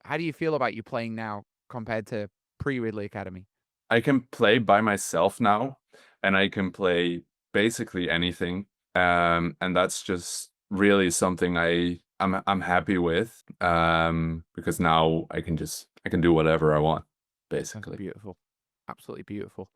how do you feel about you playing now compared to pre-Ridley Academy? I can play by myself now, and I can play basically anything. And that's just really something I'm happy with. Because now I can do whatever I want, That's basically. beautiful. Absolutely beautiful.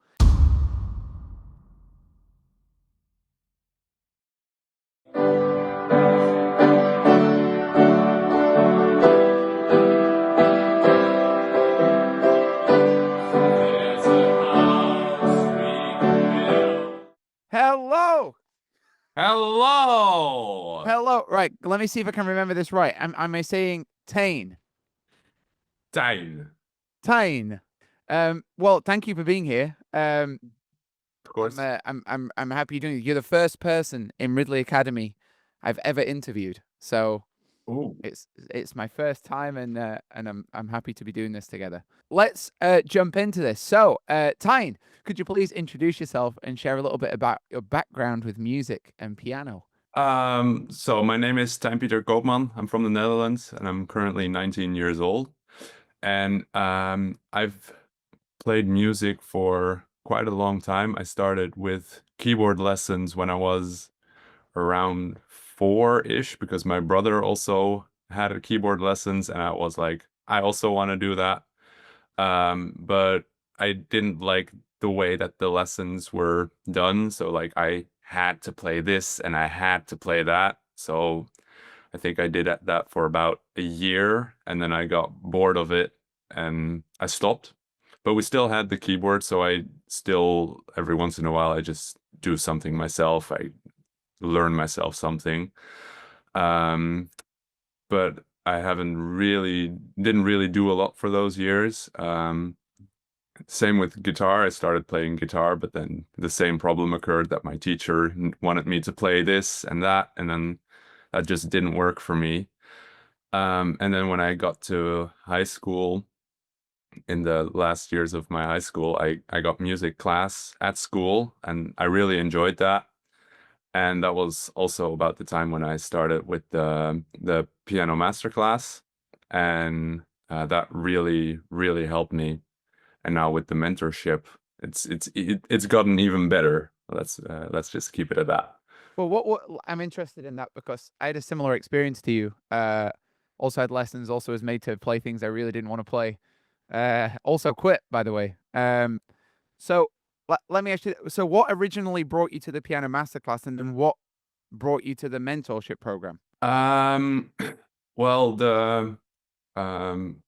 There's a house we built. Hello! Hello, Hello. Right, let me see if I can remember this right. Am I saying Tane? Tijn. Tane. Well, thank you for being here. Of course. I'm happy you're doing it. You're the first person in Ridley Academy I've ever interviewed. So Ooh. it's my first time, and I'm happy to be doing this together. Let's jump into this. So, Tyne, could you please introduce yourself and share a little bit about your background with music and piano? So my name is Tijn-Pieter. I'm from the Netherlands, and I'm currently 19 years old. And I've played music for quite a long time. I started with keyboard lessons when I was around 4-ish, because my brother also had a keyboard lessons, and I was like, I also want to do that. But I didn't like the way that the lessons were done. So like I had to play this and I had to play that. So I think I did that for about a year, and then I got bored of it and I stopped. But we still had the keyboard, so I still, every once in a while, I just do something myself. I learn myself something. Um, but I didn't really do a lot for those years. Same with guitar. I started playing guitar, but then the same problem occurred that my teacher wanted me to play this and that, and then that just didn't work for me. And then when I got to high school, in the last years of my high school, I got music class at school, and I really enjoyed that. And that was also about the time when I started with the piano master class, and that really helped me. And now with the mentorship, it's gotten even better. Let's just keep it at that. Well, I'm interested in that because I had a similar experience to you. Also had lessons, also was made to play things I really didn't want to play. Also quit, by the way. So let me ask you, so what originally brought you to the piano masterclass, and then what brought you to the mentorship program? Um, well, the um,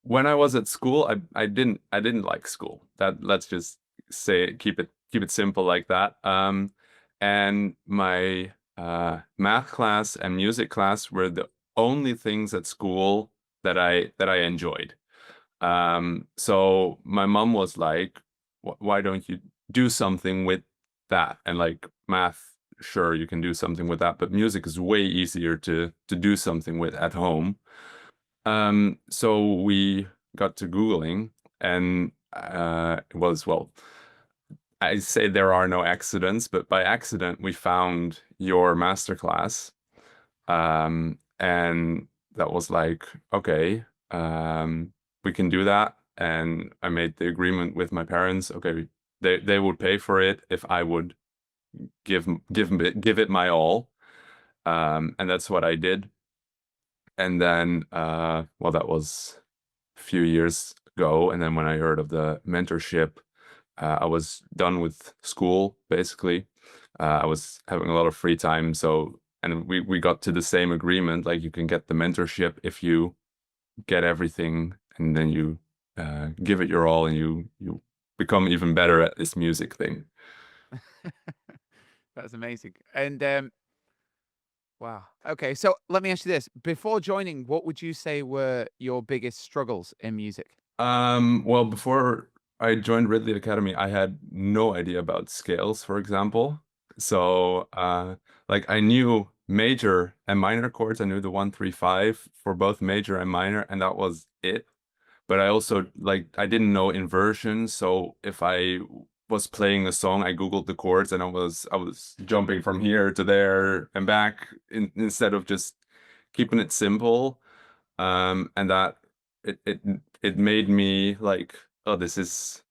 when I was at school, I didn't like school. That let's just say keep it simple like that. And my math class and music class were the only things at school that I enjoyed. So my mom was like, Why don't you do something with that?" And like math, sure, you can do something with that, but music is way easier to do something with at home. So we got to Googling, and it was, well, I say there are no accidents, but by accident we found your masterclass. And that was like, okay, we can do that. And I made the agreement with my parents. Okay, they would pay for it if I would give it my all. And that's what I did. And then, well, that was a few years ago. And then when I heard of the mentorship, I was done with school, basically. I was having a lot of free time. So, and we got to the same agreement, like you can get the mentorship if you get everything and then you give it your all, and you become even better at this music thing. That's amazing. And wow. Okay, so let me ask you this. Before joining, what would you say were your biggest struggles in music? Well, before I joined Ridley Academy, I had no idea about scales, for example. So, like I knew major and minor chords. I knew the 1, 3, 5 for both major and minor, and that was it. But I also like I didn't know inversion, so if I was playing a song, I Googled the chords, and I was jumping from here to there and back instead of just keeping it simple. And that it made me like, oh, this is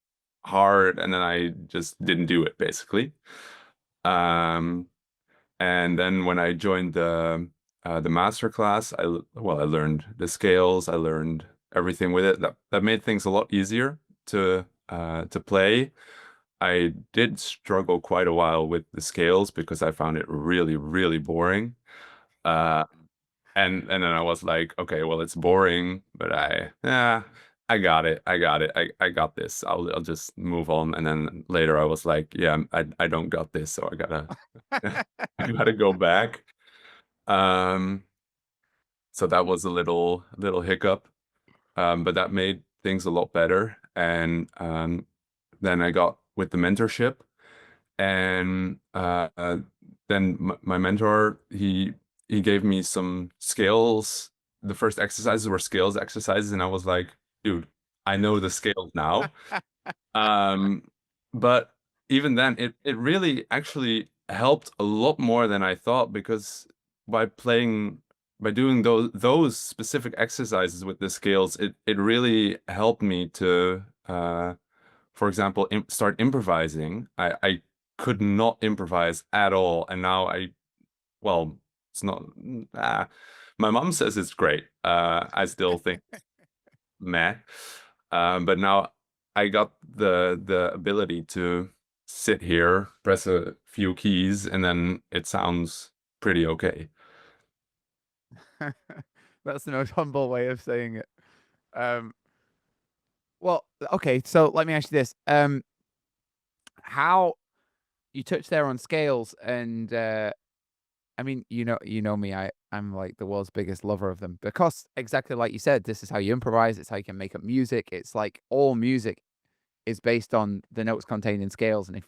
hard, and then I just didn't do it basically. Um, and then when I joined the master class, I learned the scales, I learned everything with it. That made things a lot easier to play. I did struggle quite a while with the scales because I found it really, really boring. Uh, and then I was like, okay, well, it's boring, but I got it. I got it. I got this. I'll just move on. And then later I was like, yeah, I don't got this, so I gotta I gotta go back. Um, so that was a little hiccup. But that made things a lot better. And then I got with the mentorship, and then my mentor, he gave me some scales. The first exercises were scales exercises, and I was like, dude, I know the scales now. Um, but even then, it really actually helped a lot more than I thought, because by playing by doing those specific exercises with the scales, it really helped me to for example, start improvising. I could not improvise at all, and now well, it's not. My mom says it's great. I still think meh. But now I got the ability to sit here, press a few keys, and then it sounds pretty okay. That's the most humble way of saying it. Um, well, okay, so let me ask you this. How you touched there on scales, and I mean, you know me, I'm like the world's biggest lover of them, because exactly like you said, this is how you improvise, it's how you can make up music. It's like all music is based on the notes contained in scales, and if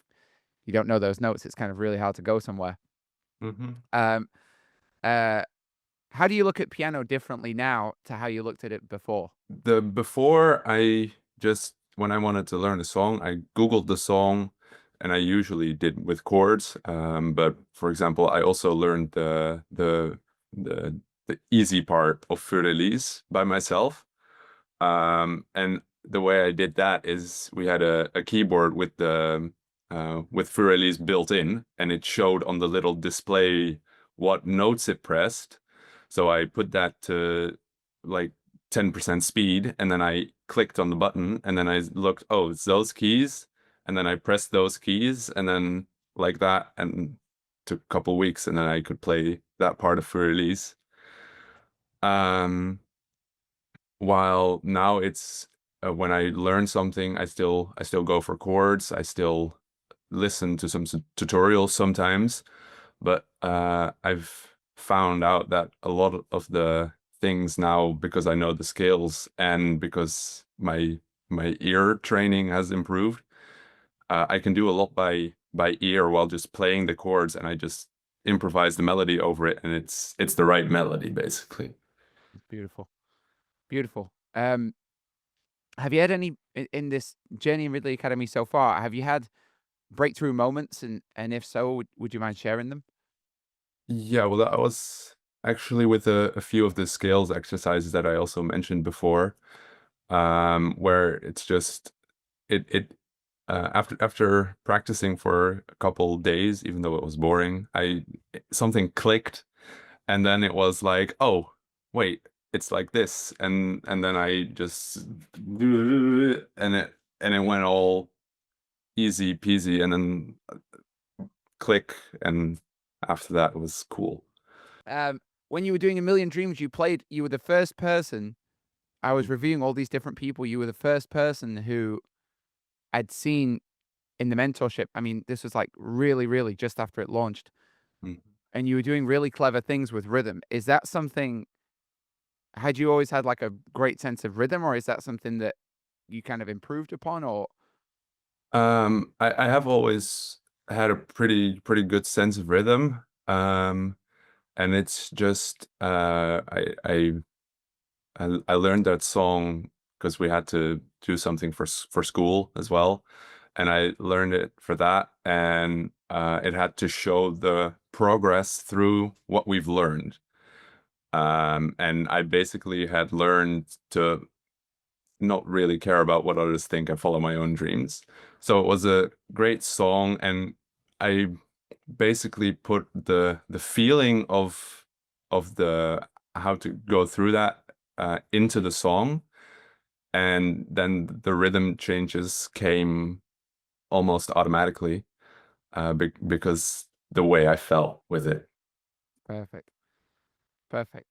you don't know those notes, it's kind of really hard to go somewhere. Hmm. Um, uh, how do you look at piano differently now to how you looked at it before? Before, I just, when I wanted to learn a song, I Googled the song, and I usually did with chords. But for example, I also learned the the easy part of Für Elise by myself. And the way I did that is we had a keyboard with Für Elise built in, and it showed on the little display what notes it pressed. So I put that to like 10% speed, and then I clicked on the button, and then I looked, oh, it's those keys, and then I pressed those keys, and then like that, and took a couple weeks, and then I could play that part of Für Elise. Um, while now it's when I learn something, I still go for chords. I still listen to some tutorials sometimes, but I've found out that a lot of the things now, because I know the scales and because my ear training has improved, I can do a lot by ear while just playing the chords, and I just improvise the melody over it, and it's the right melody basically. Beautiful, beautiful. Have you had any in this journey in Ridley Academy so far? Have you had breakthrough moments, and if so, would you mind sharing them? Yeah, well, that was actually with a few of the scales exercises that I also mentioned before, where it's just it after practicing for a couple days, even though it was boring, something clicked, and then it was like, oh, wait, it's like this, and then I just and it went all easy peasy, and then click, and after that it was cool. Um, when you were doing A Million Dreams, you were the first person. I was reviewing all these different people. You were the first person who I'd seen in the mentorship. I mean, this was like really, really just after it launched, Mhm. and you were doing really clever things with rhythm. Is that something, had you always had like a great sense of rhythm, or is that something that you kind of improved upon, or I have always had a pretty good sense of rhythm. And it's just I learned that song because we had to do something for school as well, and I learned it for that, and it had to show the progress through what we've learned. And I basically had learned to not really care about what others think. I follow my own dreams. So it was a great song, and I basically put the feeling of the how to go through that into the song, and then the rhythm changes came almost automatically because the way I felt with it. Perfect. Perfect.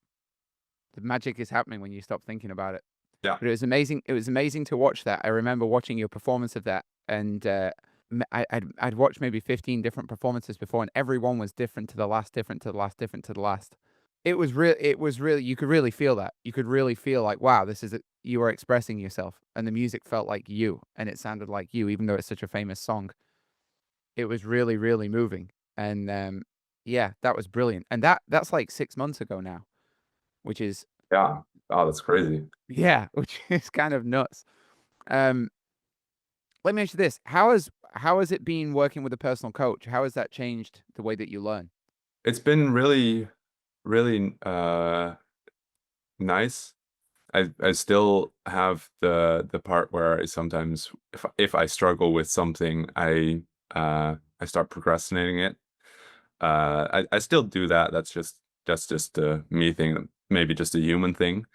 The magic is happening when you stop thinking about it. Yeah. But it was amazing. It was amazing to watch that. I remember watching your performance of that, and I'd watched maybe 15 different performances before, and every one was different to the last, different to the last, different to the last. It was real. It was really. You could really feel that. You could really feel like, wow, this is you were expressing yourself, and the music felt like you, and it sounded like you, even though it's such a famous song. It was really, really moving, and yeah, that was brilliant. And that's like 6 months ago now, which is Yeah. Oh, that's crazy. yeah, which is kind of nuts. Um, Let me ask you this: how has it been working with a personal coach? How has that changed the way that you learn? It's been really, really nice. I still have the part where I sometimes, if I struggle with something, I start procrastinating it. I still do that. That's just a me thing, maybe just a human thing.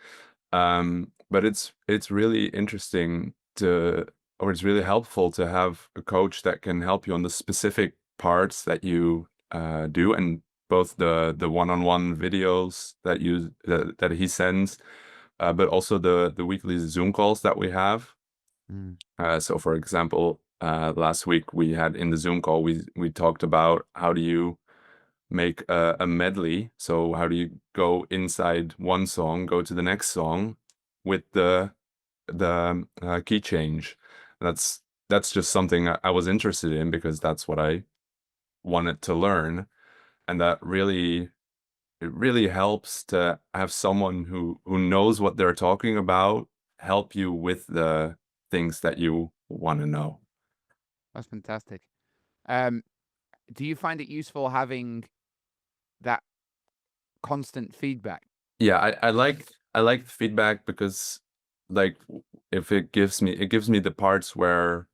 But it's really interesting or it's really helpful to have a coach that can help you on the specific parts that you do, and both the one-on-one videos that he sends, but also the weekly Zoom calls that we have. Mm. So for example, last week we had in the Zoom call, we talked about how do you make a medley. So how do you go inside one song, go to the next song with the key change. That's just something I was interested in because that's what I wanted to learn, and that really it really helps to have someone who knows what they're talking about help you with the things that you want to know. That's fantastic. Um, do you find it useful having that constant feedback? Yeah, I like the feedback because like if it gives me the parts where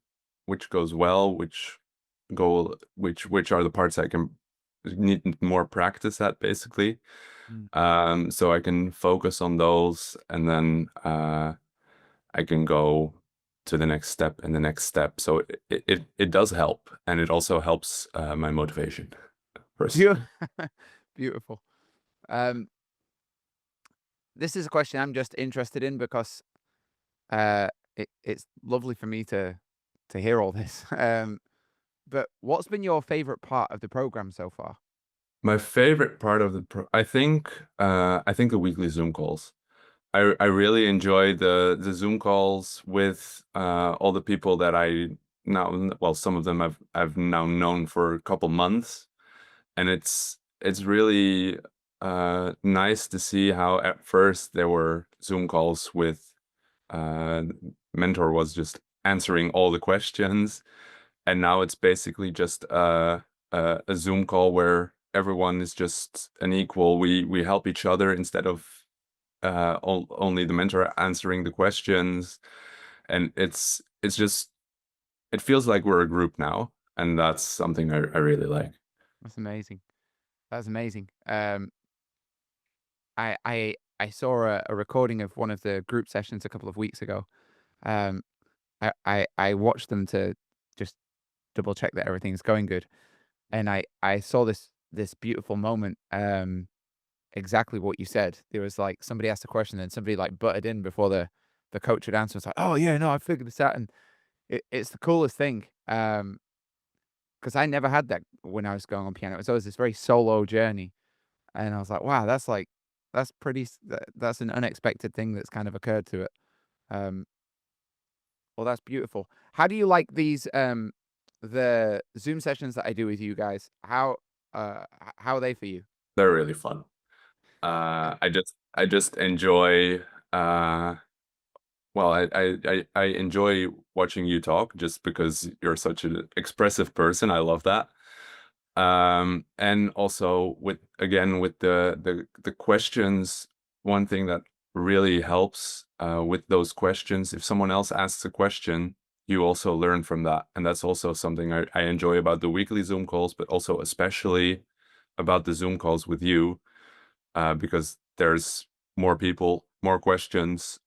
which goes well, which are the parts I can need more practice at basically. Mm. So I can focus on those, and then I can go to the next step and the next step. So it does help, and it also helps my motivation first. Beau- Beautiful. Um, this is a question I'm just interested in because it's lovely for me to hear all this. But what's been your favorite part of the program so far? My favorite part of I think the weekly Zoom calls. I really enjoy the Zoom calls with all the people that I now, well, some of them I've now known for a couple months, and it's really nice to see how at first there were Zoom calls with uh, mentor was just answering all the questions, and now it's basically just a Zoom call where everyone is just an equal. We help each other instead of only the mentor answering the questions, and it's just it feels like we're a group now, and that's something I really like. That's amazing. That's amazing. I saw a recording of one of the group sessions a couple of weeks ago. Um, I watched them to just double check that everything's going good, and I saw this beautiful moment. Exactly what you said. There was like somebody asked a question and somebody like butted in before the coach would answer. It's like, oh yeah, no, I figured this out, and it's the coolest thing. Because I never had that when I was going on piano. It was always this very solo journey, and I was like, wow, that's like that's pretty. That's an unexpected thing that's kind of occurred to it. Um, well, that's beautiful. How do you like these the Zoom sessions that I do with you guys? How are they for you? They're really fun. I just enjoy well, I enjoy watching you talk just because you're such an expressive person. I love that. And also with again with the questions, one thing that really helps with those questions, if someone else asks a question, you also learn from that, and that's also something I enjoy about the weekly Zoom calls, but also especially about the Zoom calls with you, because there's more people, more questions,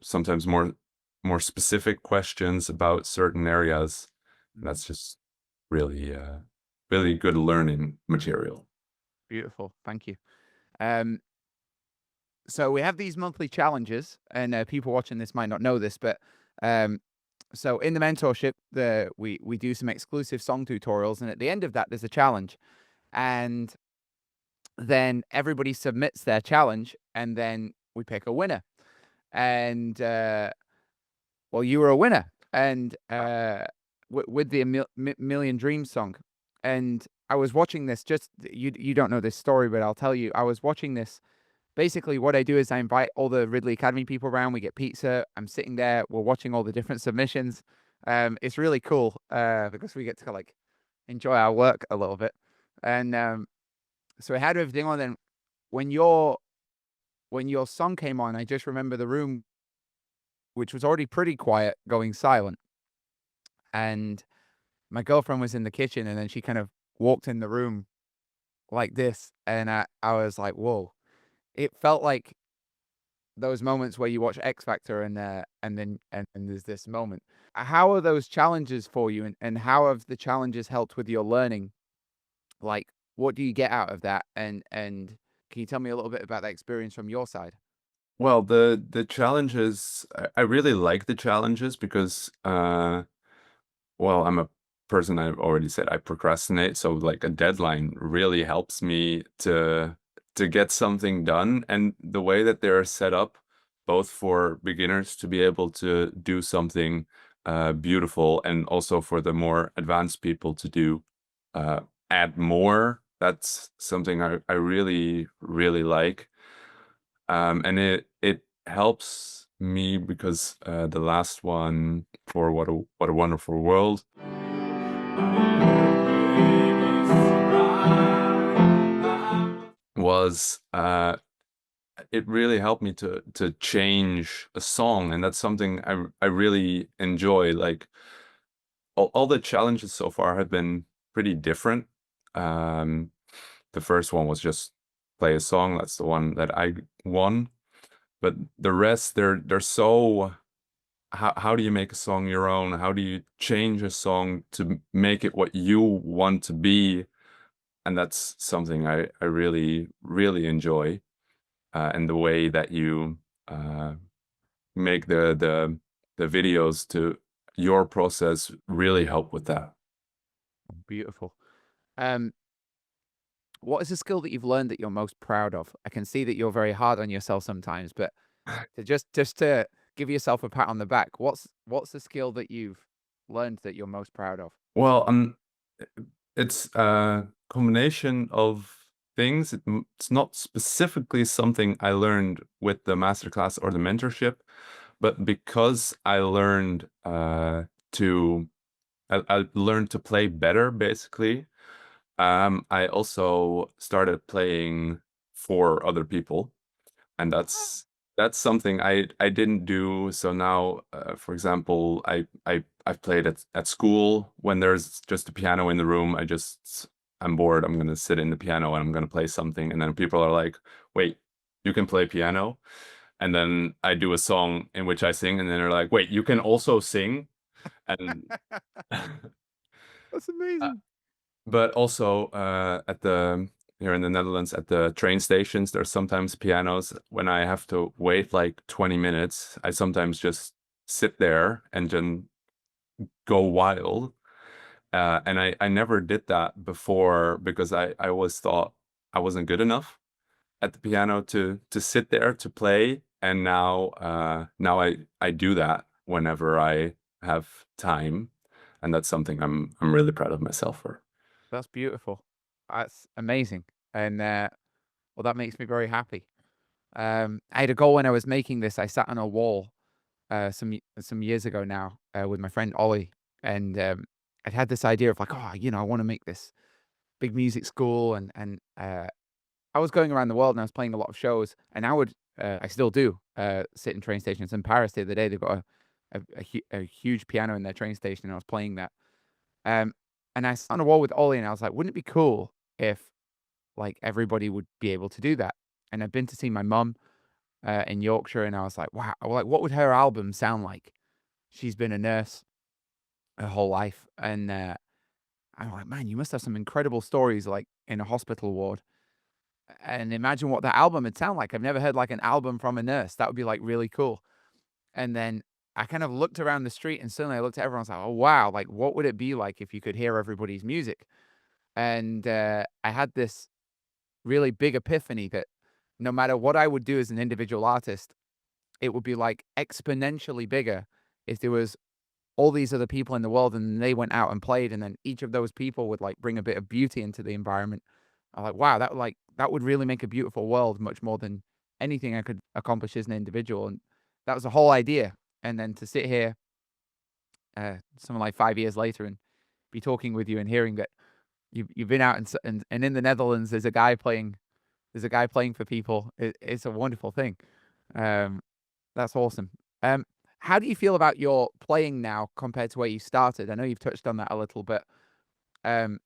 sometimes more specific questions about certain areas. That's just really really good learning material. Beautiful. Thank you. Um, so we have these monthly challenges, and people watching this might not know this, but um, so in the mentorship, we do some exclusive song tutorials, and at the end of that, there's a challenge, and then everybody submits their challenge, and then we pick a winner. And well, you were a winner, and with the Million Dreams song. And I was watching this. Just you don't know this story, but I'll tell you. I was watching this. Basically, what I do is I invite all the Ridley Academy people around. We get pizza. I'm sitting there. We're watching all the different submissions. It's really cool because we get to like enjoy our work a little bit. And so I had everything on. Then when your song came on, I just remember the room, which was already pretty quiet, going silent. And my girlfriend was in the kitchen, and then she kind of walked in the room like this, and I was like, "Whoa!" It felt like those moments where you watch X Factor, and then and there's this moment. How are those challenges for you, and how have the challenges helped with your learning? Like, what do you get out of that? And can you tell me a little bit about that experience from your side? Well, the challenges, I really like the challenges because well, I'm a person, I've already said I procrastinate, so like a deadline really helps me to get something done. And the way that they're set up, both for beginners to be able to do something beautiful, and also for the more advanced people to do uh, add more. That's something I really really like, and it helps me because the last one for what a wonderful world was it really helped me to change a song, and that's something I really enjoy. Like all the challenges so far have been pretty different. Um, the first one was just play a song. That's the one that I won. But the rest, they're so how do you make a song your own? How do you change a song to make it what you want to be? And that's something I really really enjoy. And the way that you uh, make the videos to your process really help with that. Beautiful. Um, what is a skill that you've learned that you're most proud of? I can see that you're very hard on yourself sometimes, but to just to give yourself a pat on the back, what's the skill that you've learned that you're most proud of? Well, it's a combination of things. It's not specifically something I learned with the masterclass or the mentorship, but because I learned to I learned to play better, basically. I also started playing for other people, and that's something I didn't do. So now, for example, I've played at school when there's just a piano in the room. I'm bored. I'm gonna sit in the piano and I'm gonna play something, and then people are like, "Wait, you can play piano?" And then I do a song in which I sing, and then they're like, "Wait, you can also sing?" And That's uh, amazing. but also at the here in the Netherlands at the train stations, there's sometimes pianos. When I have to wait like 20 minutes, I sometimes just sit there and then go wild. And I never did that before because I always thought I wasn't good enough at the piano to sit there to play. And now I do that whenever I have time, and that's something I'm really proud of myself for. That's beautiful. That's amazing. And well, that makes me very happy. I had a goal when I was making this. I sat on a wall some years ago now with my friend Ollie, and I'd had this idea of like, oh, I want to make this big music school, and I was going around the world and I was playing a lot of shows, and I still do, sit in train stations. In Paris the other day, they've got a huge piano in their train station, and I was playing that. Um, and I sat on a wall with Ollie, and I was like, wouldn't it be cool if like everybody would be able to do that? And I've been to see my mum in Yorkshire, and I was like, wow, like what would her album sound like? She's been a nurse her whole life, and I'm like, man, you must have some incredible stories like in a hospital ward. And imagine what that album would sound like. I've never heard like an album from a nurse. That would be like really cool. And then I kind of looked around the street and suddenly I looked at everyone. I was like, oh wow, like what would it be like if you could hear everybody's music? And I had this really big epiphany that no matter what I would do as an individual artist, it would be like exponentially bigger if there was all these other people in the world and they went out and played, and then each of those people would like bring a bit of beauty into the environment. I'm like, wow, that would really make a beautiful world much more than anything I could accomplish as an individual. And that was the whole idea. And then to sit here, something like 5 years later, and be talking with you and hearing that you've been out and in the Netherlands, there's a guy playing for people. It's a wonderful thing. Um, that's awesome. Um, how do you feel about your playing now compared to where you started? I know you've touched on that a little bit. Um,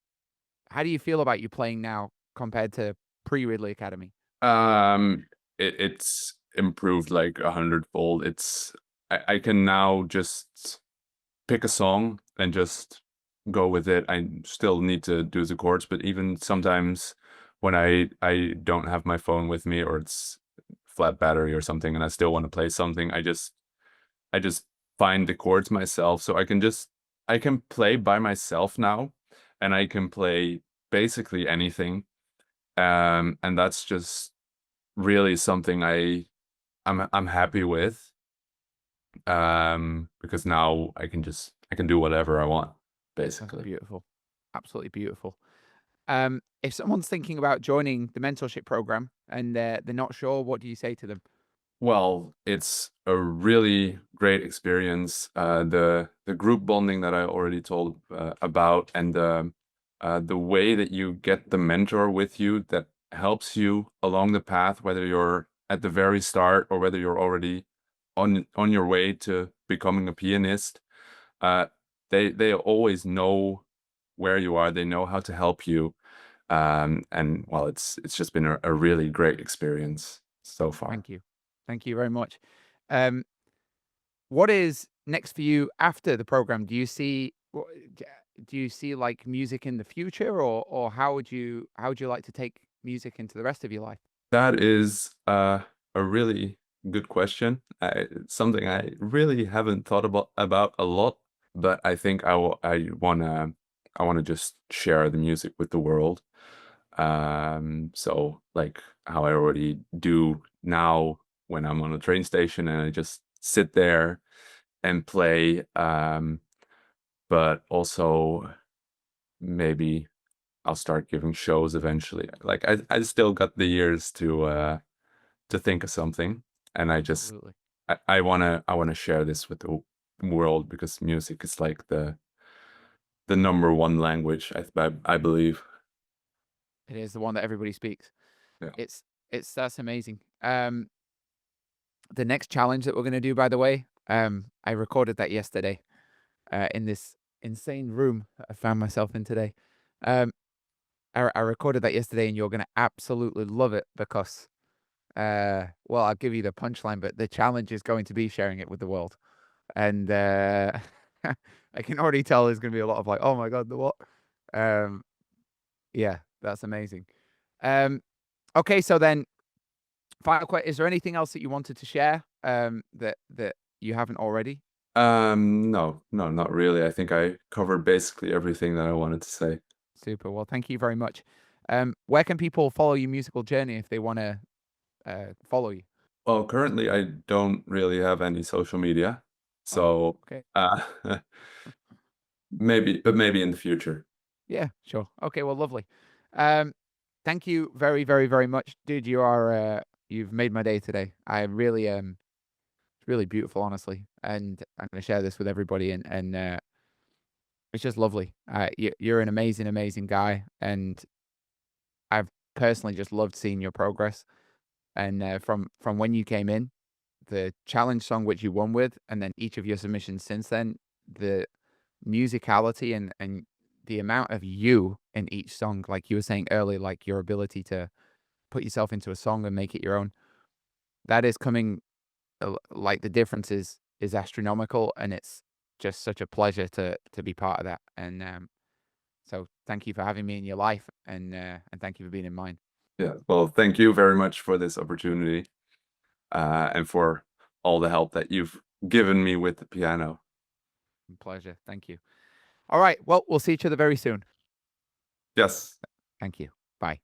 how do you feel about you playing now compared to pre-Ridley Academy? Um, it's improved like 100-fold. I can now just pick a song and just go with it. I still need to do the chords, but even sometimes when I don't have my phone with me or it's flat battery or something and I still want to play something, I just find the chords myself. So I can play by myself now, and I can play basically anything. And that's just really something I'm happy with. Because now I can do whatever I want, That's basically. beautiful. Absolutely beautiful. If someone's thinking about joining the mentorship program and they're not sure, what do you say to them? Well, it's a really great experience. The group bonding that I already told about, and the way that you get the mentor with you that helps you along the path, whether you're at the very start or whether you're already on your way to becoming a pianist. Uh, they always know where you are. They know how to help you. And well, it's just been a really great experience so far. Thank you. Thank you very much. Um, what is next for you after the program? Do you see like music in the future, or how would you like to take music into the rest of your life? That is a really good question. It's something I really haven't thought about a lot, but I think I wanna just share the music with the world. So like how I already do now when I'm on a train station and I just sit there and play. But also maybe I'll start giving shows eventually. Like I still got the years to think of something, and Absolutely. I wanna share this with the world because music is like the number one language I believe. It is the one that everybody speaks. Yeah. It's that's amazing. The next challenge that we're gonna do, by the way, I recorded that yesterday, in this insane room that I found myself in today. Um, I recorded that yesterday, and you're gonna absolutely love it because, well, I'll give you the punchline, but the challenge is going to be sharing it with the world. And I can already tell there's gonna be a lot of like, oh my god, the what? Um, yeah, that's amazing. Um, okay, so then final question: is there anything else that you wanted to share, that you haven't already? No, no, not really. I think I covered basically everything that I wanted to say. Super. Well, thank you very much. Where can people follow your musical journey if they want to follow you? Well, currently I don't really have any social media, Oh, so okay. uh, maybe in the future. Yeah, sure. Okay, well, lovely. Um, thank you very, very, very much, dude. You've made my day today. I really it's really beautiful, honestly, and I'm gonna share this with everybody, and it's just lovely. You're an amazing, amazing guy, and I've personally just loved seeing your progress. And from when you came in, the challenge song which you won with, and then each of your submissions since then, the musicality and the amount of you in each song, like you were saying earlier, like your ability to put yourself into a song and make it your own, that is coming. Like the difference is astronomical, and it's just such a pleasure to be part of that. And so thank you for having me in your life, and thank you for being in mine. Yeah. Well, thank you very much for this opportunity, and for all the help that you've given me with the piano. Pleasure. Thank you. All right. Well, we'll see each other very soon. Yes. Thank you. Bye.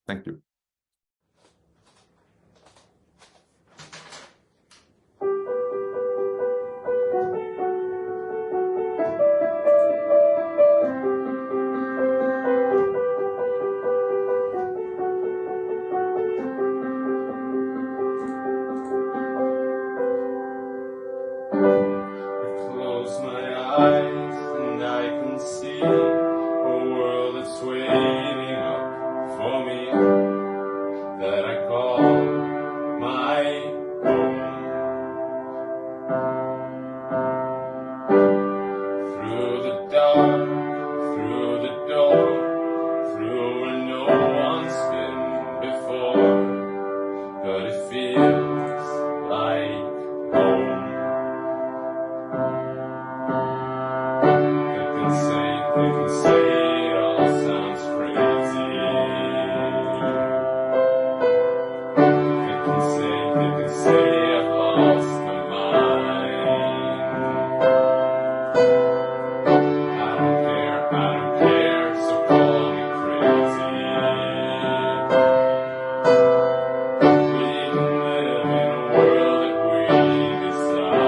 Thank you. Close my eyes and I can see a world that's waiting up for me that I call my home. Through the dark, through the door, through where no one's been before, but it feels like home. They can say it all sounds crazy. They can say I've lost my mind. I don't care, so call me crazy. We can live in a world that we decide.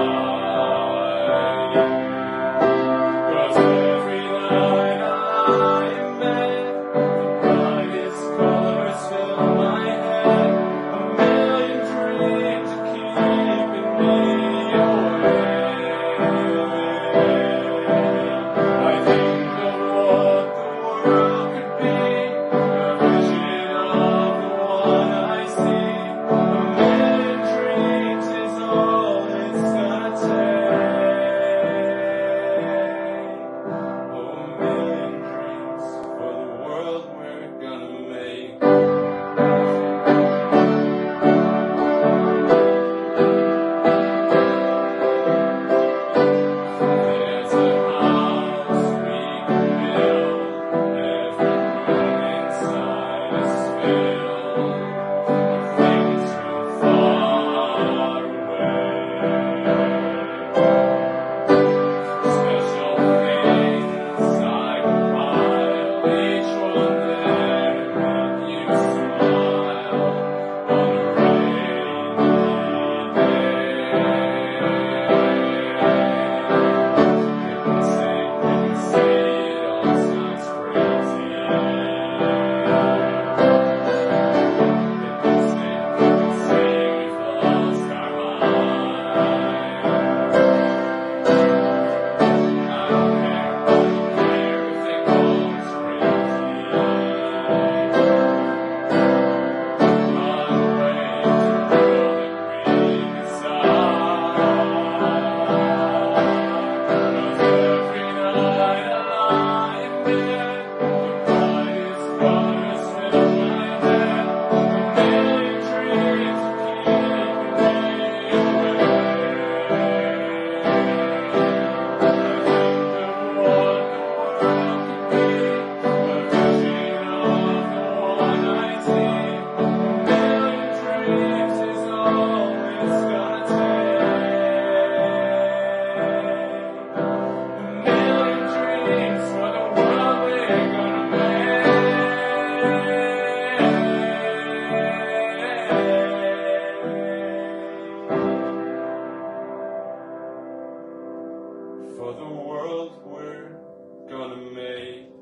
'Cause every night I lie in bed, the brightest colors fill my head. A million dreams are keeping me awake. I think of what the world could be, a vision of the one I see. A million dreams is all it's gonna take. Oh, a million dreams for the world we're gonna make. There's a house we can build, every room inside is filled with things from far away. Special things I compile, each one there to make you smile on a rainy day. They can say it all sounds crazy. They can say we've lost our mind. I don't care if they call us crazy. Run away to a world that we decide. 'Cause every night I lie in bed, the brightest colors fill my head. A million dreams are keeping me awake. I think of what the world could be, a vision of the one I see. A million dreams is all it's gonna take. A million dreams for the world we're gonna make. For the world we're gonna make.